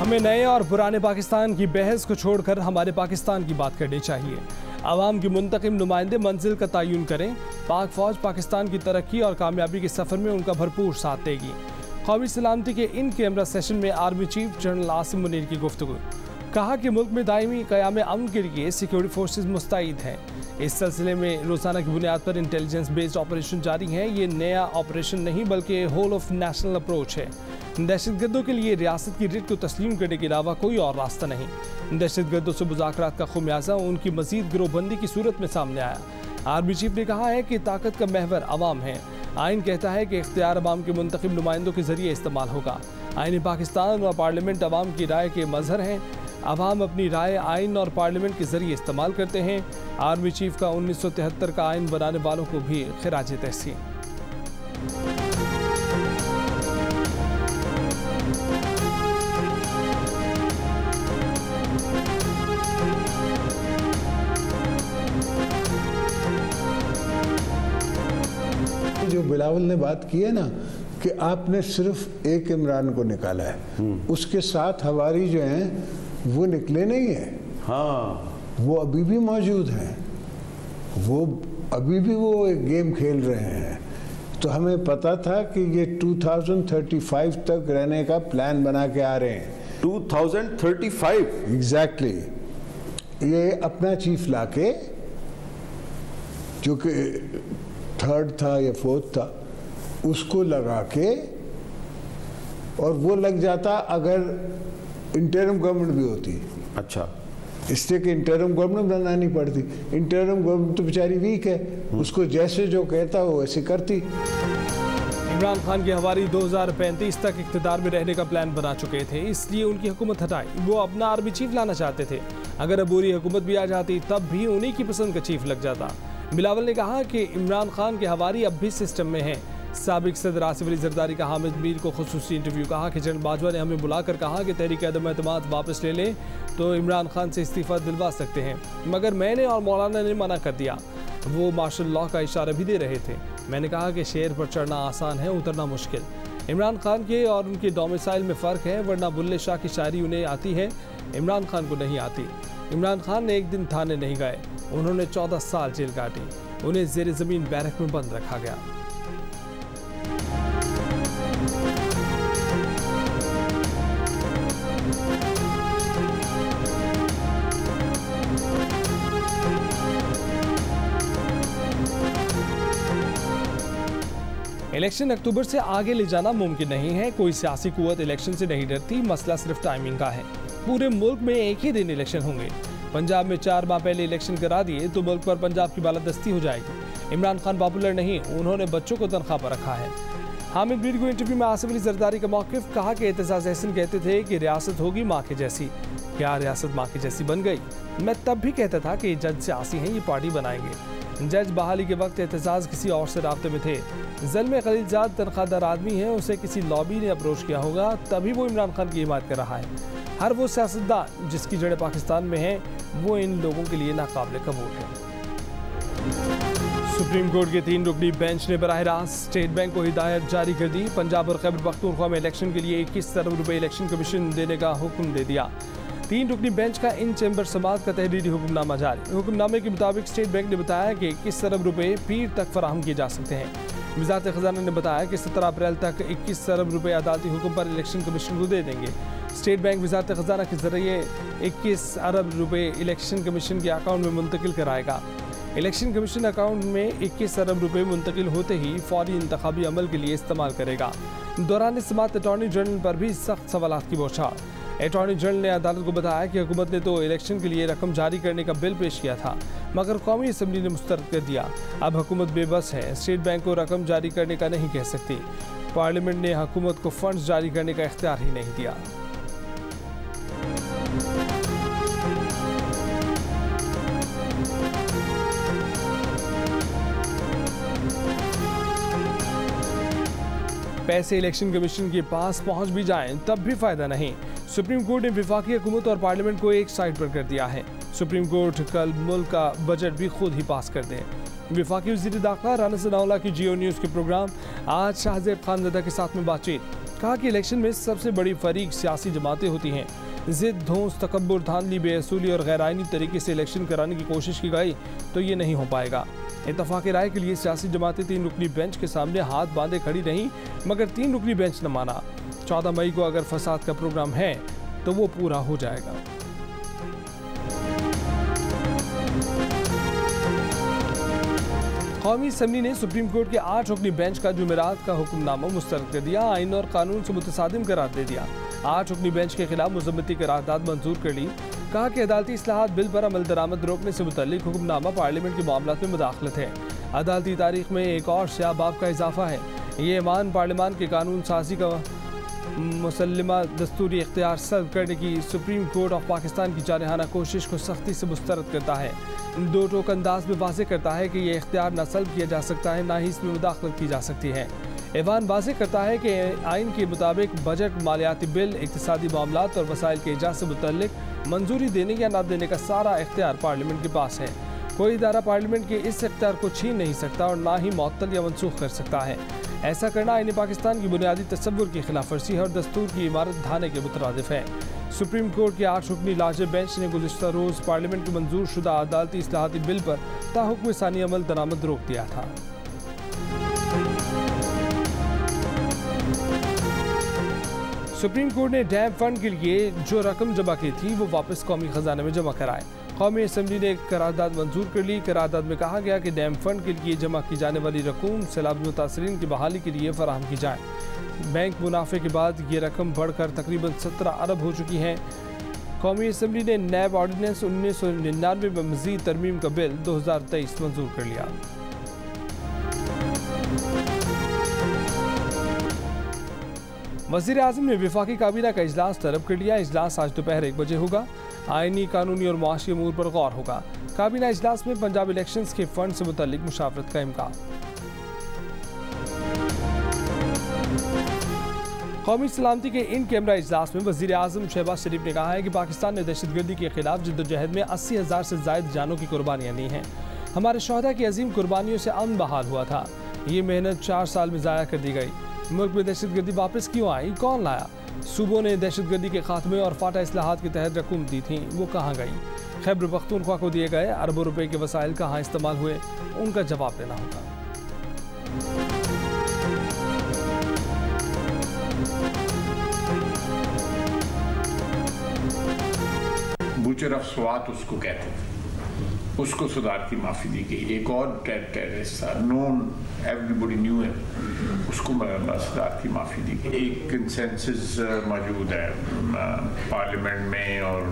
हमें नए और पुराने पाकिस्तान की बहस को छोड़कर हमारे पाकिस्तान की बात करनी चाहिए। आवाम के मुंतखब नुमाइंदे मंजिल का तयन करें। पाक फौज पाकिस्तान की तरक्की और कामयाबी के सफ़र में उनका भरपूर साथ देगी। कौमी सलामती के इन कैमरा सेशन में army chief general Asim Munir की गुफ्तगू। कहा कि मुल्क में दायमी क़याम अमन के लिए सिक्योरिटी फोर्सेज मुस्तैद हैं। इस सिलसिले में रोज़ाना की बुनियाद पर इंटेलिजेंस बेस्ड ऑपरेशन जारी है। ये नया ऑपरेशन नहीं बल्कि होल ऑफ नेशनल अप्रोच है। दहशतगर्दों के लिए रियासत की रिट को तस्लीम करने के अलावा कोई और रास्ता नहीं। दहशतगर्दों से मुज़ाकरात का खुमियाजा उनकी मजीद गिरोहबंदी की सूरत में सामने आया। आर्मी चीफ ने कहा है कि ताकत का महवर अवाम है। आइन कहता है कि इख्तियार अवाम के मुंतखब नुमाइंदों के जरिए इस्तेमाल होगा। आइन पाकिस्तान और पार्लियामेंट अवाम की राय के मजहर हैं। अवाम अपनी राय आइन और पार्लियामेंट के जरिए इस्तेमाल करते हैं। आर्मी चीफ का 1973 का आइन बनाने वालों को भी खिराज तहसीन। जो बिलावल ने बात की है ना कि आपने सिर्फ एक इमरान को निकाला है, उसके साथ हवारी जो हैं वो निकले नहीं है। हाँ, वो अभी भी मौजूद हैं, वो अभी भी वो एक गेम खेल रहे हैं। तो हमें पता था कि ये 2035 तक रहने का प्लान बना के आ रहे हैं। 2035 एग्जैक्टली। ये अपना चीफ लाके जो कि थर्ड था या फोर्थ था उसको लगा के, और वो लग जाता अगर इंटरिम गवर्नमेंट भी होती। अच्छा, इसलिए कि इंटरिम गवर्नमेंट बनानी पड़ती। इंटरिम गवर्नमेंट तो बेचारी वीक है, उसको जैसे जो कहता वो वैसे करती। इमरान खान की हवारी 2035 तक इख्तिदार में रहने का प्लान बना चुके थे, इसलिए उनकी हुकूमत हटाई। वो अपना आर्मी चीफ लाना चाहते थे। अगर अबूरी हुकूमत भी आ जाती तब भी उन्हीं की पसंद का चीफ लग जाता। बिलावल ने कहा कि इमरान खान के हवारी अब भी सिस्टम में हैं। साबिक सदर आसिफ अली जरदारी का हामिद मीर को खुसूसी इंटरव्यू। कहा कि जनरल बाजवा ने हमें बुलाकर कहा कि तहरीक अदम एतमाद वापस ले लें तो इमरान खान से इस्तीफ़ा दिलवा सकते हैं, मगर मैंने और मौलाना ने मना कर दिया। वो मार्शल लॉ का इशारा भी दे रहे थे। मैंने कहा कि शेर पर चढ़ना आसान है, उतरना मुश्किल। इमरान खान के और उनके डोमिसाइल में फ़र्क है, वरना बुल्ले शाह की शायरी उन्हें आती है, इमरान खान को नहीं आती। इमरान खान ने एक दिन थाने नहीं गए, उन्होंने 14 साल जेल काटी। उन्हें ज़ेर ज़मीन बैरक में बंद रखा गया। इलेक्शन अक्टूबर से आगे ले जाना मुमकिन नहीं है। कोई सियासी कुव्वत इलेक्शन से नहीं डरती, मसला सिर्फ टाइमिंग का है। पूरे मुल्क में एक ही दिन इलेक्शन होंगे। पंजाब में 4 माह पहले इलेक्शन करा दिए तो मुल्क पर पंजाब की बालादस्ती हो जाएगी। इमरान खान पॉपुलर नहीं, उन्होंने बच्चों को तनख्वाह पर रखा है। हामिद मीर को इंटरव्यू में आसिफ अली जरदारी का मौक़िफ़। कहा कि एतजाज़ अहसन कहते थे कि रियासत होगी माँ के जैसी। क्या रियासत माँ के जैसी बन गई? मैं तब भी कहता था कि जज सियासी हैं, ये पार्टी बनाएंगे। जज बहाली के वक्त एतजाज़ किसी और से राब्ते में थे। ज़ल्म खलीलजाद तनख्वाहदार आदमी है, उसे किसी लॉबी ने अप्रोच किया होगा, तभी वो इमरान खान की हिमायत कर रहा है। हर वो सियासतदान जिसकी जड़ें पाकिस्तान में हैं, वो इन लोगों के लिए नाकाबिल कबूल है। सुप्रीम कोर्ट के 3 रुकनी बेंच ने बराह रास्त स्टेट बैंक को हिदायत जारी कर दी। पंजाब और खैबर पख्तूनख्वा में इलेक्शन के लिए 21 अरब रुपए इलेक्शन कमीशन देने का हुक्म दे दिया। 3 रुकनी बेंच का इन चैम्बर समात का तहरीरी हुक्मनामा जारी। हुक्मनामे के मुताबिक स्टेट बैंक ने बताया कि 21 अरब रुपए पीर तक फराहम किए जा सकते हैं। वज़ारत ख़ज़ाना ने बताया कि 17 अप्रैल तक 21 अरब रुपए अदालती हुक्म पर इलेक्शन कमीशन को दे देंगे। स्टेट बैंक वज़ारत ख़ज़ाना के ज़रिए 21 अरब रुपए इलेक्शन कमीशन के अकाउंट में मुंतकिल कराएगा। इलेक्शन कमीशन अकाउंट में 21 अरब रुपए मुंतकिल होते ही फौरी इंतखाबी अमल के लिए इस्तेमाल करेगा। दौरान समात अटॉर्नी जनरल पर भी सख्त सवालात की बौछार। अटॉर्नी जनरल ने अदालत को बताया कि हुकूमत ने तो इलेक्शन के लिए रकम जारी करने का बिल पेश किया था, मगर कौमी असम्बली ने मुस्तरद कर दिया। अब हुकूमत बेबस है, स्टेट बैंक को रकम जारी करने का नहीं कह सकती। पार्लियामेंट ने हुकूमत को फंड्स जारी करने का इख्तियार ही नहीं दिया। पैसे इलेक्शन कमीशन के पास पहुंच भी जाएं तब भी फायदा नहीं। सुप्रीम कोर्ट ने वफाकी हुकूमत और पार्लियामेंट को एक साइड पर कर दिया है। सुप्रीम कोर्ट कल मुल्क का बजट भी खुद ही पास कर दे। वफाकी वज़ीर दाखिला राना सनाउल्लाह की जियो न्यूज़ के प्रोग्राम आज शाहज़ेब खानज़दा के साथ में बातचीत। कहा कि इलेक्शन में सबसे बड़ी फरीक सियासी जमातें होती हैं। ज़िद, धौंस, तकब्बुर, धांधली, बेअसूली और गैर आइनी तरीके से इलेक्शन कराने की कोशिश की गई तो ये नहीं हो पाएगा। इत्तफाक़ राय के लिए सियासी जमातें 3 रुकनी बेंच के सामने हाथ बांधे खड़ी रहीं, मगर 3 रुकनी बेंच न माना। 14 मई को अगर फसाद का प्रोग्राम है तो वो पूरा हो जाएगा। कौमी असम्बली ने सुप्रीम कोर्ट के 8 रुकनी बेंच का जुमेरात का हुक्मनामा मुस्तरद कर दिया, आइन और कानून से मुतसादिम करार दे दिया। 8 रुकनी बेंच के खिलाफ मुज़म्मती करारदाद मंजूर कर ली। कहा कि अदालती इस्लाहात बिल पर अमल दरामद रोकने से मुतल्लिक हुक्मनामा पार्लियामेंट के मामलात में मुदाखलत है। अदालती तारीख में एक और स्याह बाब का इजाफा है। ये ऐवान पार्लियामान के कानून साजी का मुसल्लिमा दस्तूरी इख्तियार सल्ब करने की सुप्रीम कोर्ट ऑफ पाकिस्तान की जारहाना कोशिश को सख्ती से मुस्तरद करता है। 2 टोक अंदाज में वाज़ेह करता है कि यह इख्तियार न सल्ब किया जा सकता है, ना ही इसमें मुदाखलत की जा सकती है। ऐवान वाज़ेह करता है कि आइन के मुताबिक बजट, मालियाती बिल, इक़्तिसादी मामलात और वसाइल के इजाज़ से मुतल्लिक मंजूरी देने या न देने का सारा इख्तियार पार्लियामेंट के पास है। कोई इदारा पार्लियामेंट के इस इख्तियार को छीन नहीं सकता और ना ही मुअत्तल या मनसूख कर सकता है। ऐसा करना आइन पाकिस्तान की बुनियादी तसव्वुर की खिलाफ वर्जी है और दस्तूर की इमारत ढाने के मुतरादिफ है। सुप्रीम कोर्ट के 8 रुकनी लार्जर बेंच ने गुज़िश्ता रोज़ पार्लियामेंट के मंजूर शुदा अदालती इस्लाहाती बिल पर ताहुक्म सानी अमल दरामद रोक दिया था। सुप्रीम कोर्ट ने डैम फंड के लिए जो रकम जमा की थी वो वापस कौमी खजाने में जमा कराए। कौमी असम्बली ने एक करारदाद मंजूर कर ली। करारदाद में कहा गया कि डैम फंड के लिए जमा की जाने वाली रकूम सैलाब मुतासरीन की बहाली के लिए फराहम की जाए। बैंक मुनाफे के बाद ये रकम बढ़कर तकरीबन 17 अरब हो चुकी है। कौमी असम्बली ने नैब ऑर्डिनेंस 1999 में मज़ीद तरमीम का बिल 2023 मंजूर कर लिया। वज़ीर आज़म ने वफाकी काबीना का इजलास तलब कर लिया। इजलास आज दोपहर 1 बजे होगा। आइनी, कानूनी और मुआशी अमूर पर गौर होगा। काबीना इजलास में पंजाब इलेक्शंस के फंड से मुतल्लिक मुशावरत का इम्कान। कौमी सलामती के इन कैमरा इजलास में वज़ीर आज़म शहबाज शरीफ ने कहा है कि पाकिस्तान ने दहशतगर्दी के खिलाफ जद्दोजहद में 80,000 से ज़ायद जानों की कुर्बानियाँ दी हैं। हमारे शोहदा की अजीम कुर्बानियों से अमन बहाल हुआ था। ये मेहनत 4 साल में ज़ाया कर दी गई। मुल्क में दहशतगर्दी वापस क्यों आई, कौन लाया? सूबों ने दहशतगर्दी के खात्मे और फाटा इस्लाहात के तहत रकूम दी थी, वो कहाँ गई? खैबर पख्तूनख्वा को दिए गए अरबों रुपए के वसाइल कहाँ इस्तेमाल हुए, उनका जवाब देना होगा। बूचर ऑफ स्वात उसको कहते थे, उसको सुधार की माफ़ी दी गई। एक और टेररिस्ट था, नोन, एवरीबॉडी न्यू है, उसको सुधार की माफ़ी दी गई। एक कंसेंसस मौजूद है पार्लियामेंट में और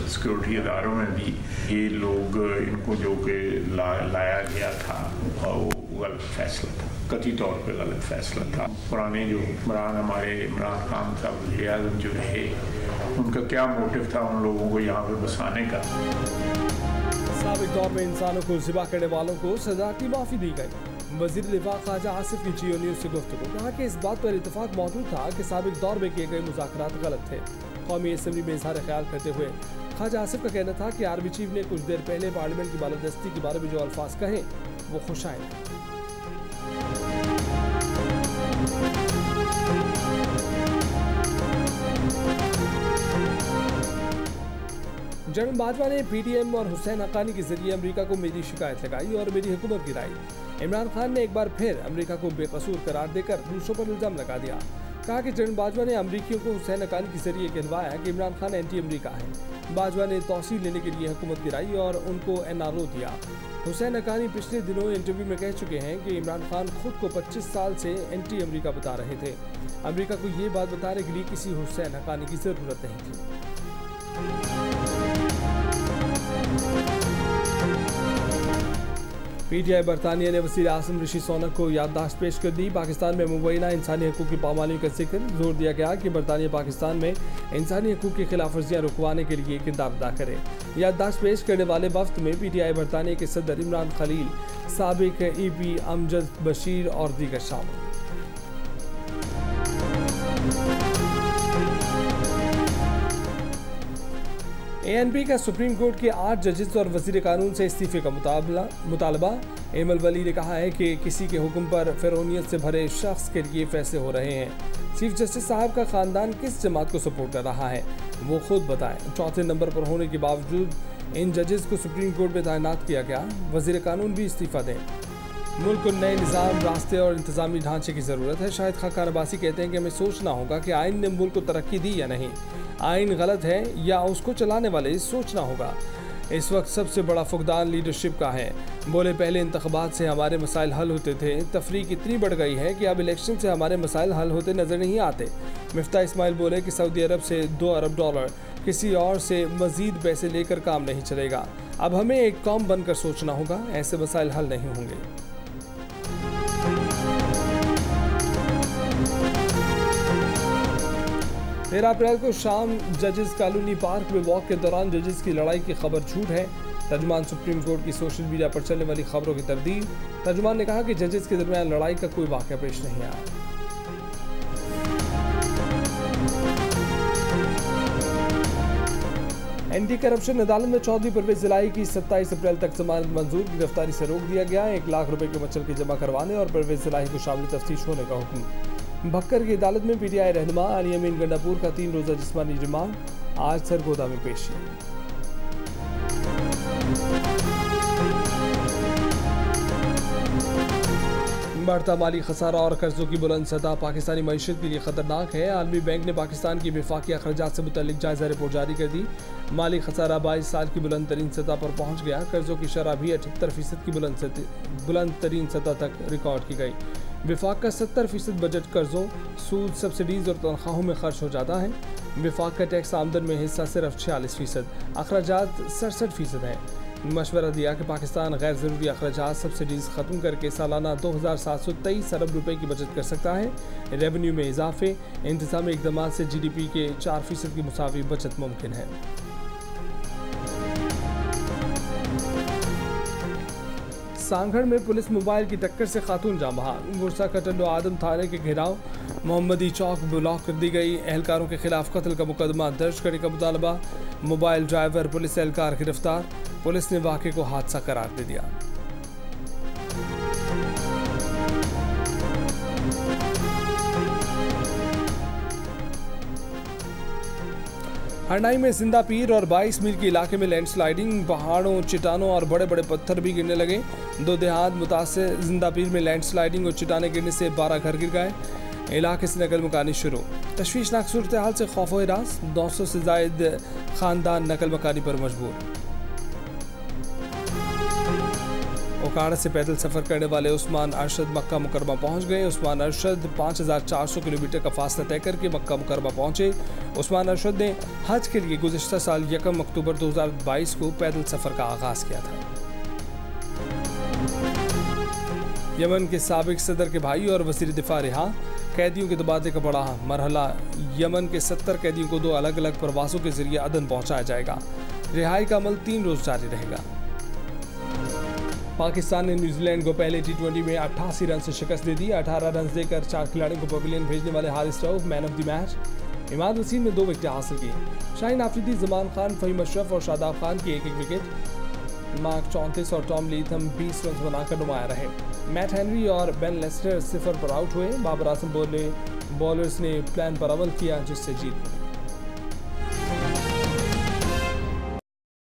सिक्योरिटी इदारों में भी। ये लोग इनको जो कि लाया गया था वो गलत फैसला था, कतई तौर पे गलत फैसला था। पुराने जो हुक्मरान हमारे इमरान खान साहब वज़ीर आज़म जो रहे, उनका क्या मोटिव था उन लोगों को यहाँ पे बसाने का? साबिक दौर में इंसानों को ज़िबा करने वालों को सजा की माफ़ी दी गई। वज़ीर दिफा ख्वाजा आसिफ की जियो न्यूज़ से गुफ्तगू। कहा कि इस बात पर इत्तेफाक मौजूद था कि साबिक दौर में किए गए मुज़ाकरात गलत थे। कौमी असम्बली में इज़हार ख्याल करते हुए ख्वाजा आसिफ का कहना था कि आर्मी चीफ ने कुछ देर पहले पार्लियामेंट की बालादस्ती के बारे में जो अल्फाज कहे वो खुशाइन थे। जनरल बाजवा ने PTM और हुसैन हक्कानी के जरिए अमेरिका को मेरी शिकायत लगाई और मेरी हुकूमत गिराई। इमरान खान ने एक बार फिर अमेरिका को बेकसूर करार देकर दूसरों पर इल्जाम लगा दिया। कहा कि जनरल बाजवा ने अमरीकियों को हुसैन हक्कानी के जरिए कहलवाया कि इमरान खान एंटी अमरीका है। बाजवा ने तौसील लेने के लिए हुकूमत गिराई और उनको NRO दिया। हुसैन हक्कानी पिछले दिनों इंटरव्यू में कह चुके हैं कि इमरान खान खुद को 25 साल से एंटी अमरीका बता रहे थे। अमरीका को ये बात बताने के लिए किसी हुसैन हक्कानी की ज़रूरत नहीं थी। PTI बरतानिया ने वज़ीर आज़म ऋषि सुनक को याददाश्त पेश कर दी। पाकिस्तान में मुबैना इंसानी हकूक़ की पामालियों का जिक्र। जोर दिया गया कि बरतानिया पाकिस्तान में इंसानी हकूक़ की खिलाफ वर्जियाँ रुकवाने के लिए किरदार अदा करे। याददाश्त पेश करने वाले वफ्त में PTI बरतानिया के सदर इमरान खलील, साबिक EP अमजद बशीर और दीगर शामिल। ANP का सुप्रीम कोर्ट के 8 जजेस और वजीर कानून से इस्तीफे का मुतालबा। एमल वली ने कहा है कि किसी के हुक्म पर फिरौनियत से भरे शख्स के लिए फैसले हो रहे हैं। चीफ जस्टिस साहब का खानदान किस जमात को सपोर्ट कर रहा है वो खुद बताएं। चौथे नंबर पर होने के बावजूद इन जजेस को सुप्रीम कोर्ट में तैनात किया गया। वजीर कानून भी इस्तीफा दें। मुल्क को नए निज़ाम, रास्ते और इंतजामी ढांचे की ज़रूरत है। शाहिद खान अब्बासी कहते हैं कि हमें सोचना होगा कि आइन ने मुल्क को तरक्की दी या नहीं, आइन गलत है या उसको चलाने वाले सोचना होगा। इस वक्त सबसे बड़ा फुकदान लीडरशिप का है। बोले पहले इंतखाबात से हमारे मसाइल हल होते थे, तफरीक इतनी बढ़ गई है कि अब इलेक्शन से हमारे मसाइल हल होते नज़र नहीं आते। मिफ्ता इस्माइल बोले कि सऊदी अरब से $2 अरब किसी और से मज़ीद पैसे लेकर काम नहीं चलेगा। अब हमें एक कौम बनकर सोचना होगा, ऐसे मसाइल हल नहीं होंगे। 13 अप्रैल को शाम जजेस कॉलोनी पार्क में वॉक के दौरान जजेस की लड़ाई की खबर झूठ है। तर्जुमान सुप्रीम कोर्ट की सोशल मीडिया पर चलने वाली खबरों की तरदीद। तर्जुमान ने कहा कि जजेस के दरमियान लड़ाई का कोई वाक़या पेश नहीं आया। एंटी करप्शन अदालत में चौधरी परवेज इलाही की 27 अप्रैल तक जमानत मंजूर। गिरफ्तारी से रोक दिया गया। 1 लाख रुपए के मचल के जमा करवाने और परवेज इलाही को शामिल तफ्तीश होने का हुक्म। भक्कर की अदालत में PTI रहनुमा अली अमीन गंडापुर का 3 रोज़ा जिस्मानी रिमांड। आज सरगोदा में पेशी। बढ़ता माली खसारा और कर्जों की बुलंद सतह पाकिस्तानी मईशत के लिए खतरनाक है। आलमी बैंक ने पाकिस्तान की वफाकी अखराजात से मुतल्लिक जायजा रिपोर्ट जारी कर दी। माली खसारा 22 साल की बुलंद तरीन सतह पर पहुंच गया। कर्जों की शरह भी 78% की बुलंद तरीन सतह तक रिकॉर्ड की गई। विफाक का 70% बजट कर्जों, सूद, सब्सिडीज और तनख्वाहों में खर्च हो जाता है। विफाक का टैक्स आमदन में हिस्सा सिर्फ 46%, अखराजात 67% है। मशवरा दिया कि पाकिस्तान गैर ज़रूरी अखराजात सब्सिडीज़ ख़त्म करके सालाना 2723 अरब रुपए की बचत कर सकता है। रेवेन्यू में इजाफे, इंतज़ामी इक़दाम से GDP के 4% की मुसावी बचत मुमकिन है। सांगड़ में पुलिस मोबाइल की टक्कर से खातून जाँ बहक। गुरसा कटंडो आदम थाने के घेराव मोहम्मदी चौक ब्लॉक कर दी गई। एहलकारों के खिलाफ कत्ल का मुकदमा दर्ज करने का मुतालबा। मोबाइल ड्राइवर पुलिस एहलकार गिरफ्तार। पुलिस ने वाक़े को हादसा करार दे दिया। हरनाई में जिंदा पीर और 22 मील के इलाके में लैंडस्लाइडिंग, पहाड़ों, चट्टानों और बड़े बड़े पत्थर भी गिरने लगे। 2 देहात मुतासिर। जिंदा पीर में लैंडस्लाइडिंग और चट्टाने गिरने से 12 घर गिर गए। इलाके से नकल मकानी शुरू। तशवीशनाक सूरत हाल से खौफ व हिरास। 900 से जायद खानदान नकल मकानी पर मजबूर। ओकाड़ा से पैदल सफ़र करने वाले उस्मान अरशद मक्का मुकरमा पहुंच गए। उस्मान अरशद 5400 किलोमीटर का फासला तय करके मक्का मुकरमा पहुंचे। उस्मान अरशद ने हज के लिए गुज़िश्ता साल 1 अक्टूबर 2022 को पैदल सफ़र का आगाज़ किया था। यमन के साबिक सदर के भाई और वज़ीर दिफा रिहा। कैदियों के तबादले का बड़ा मरहला। यमन के 70 कैदियों को 2 अलग अलग प्रवासों के जरिए अदन पहुंचाया जाएगा। रिहाई का अमल 3 रोज़ जारी रहेगा। पाकिस्तान ने न्यूजीलैंड को पहले T20 में 88 रन से शिकस्त दे दी। 18 रन देकर 4 खिलाड़ियों को पवेलियन भेजने वाले Haris Rauf man of the match. Imad Wasim ने 2 विकेटें हासिल की। शाहीन आफरीदी, जमान खान, फहीम अशरफ और शादाब खान की 1-1 विकेट। मार्क 34 और टॉम लीथम 20 रन बनाकर नुमाया रहे। मैट हेनरी और बेन लेस्टर 0 पर आउट हुए। बाबर आजम बॉलर्स ने प्लान पर अमल किया जिससे जीत मिली।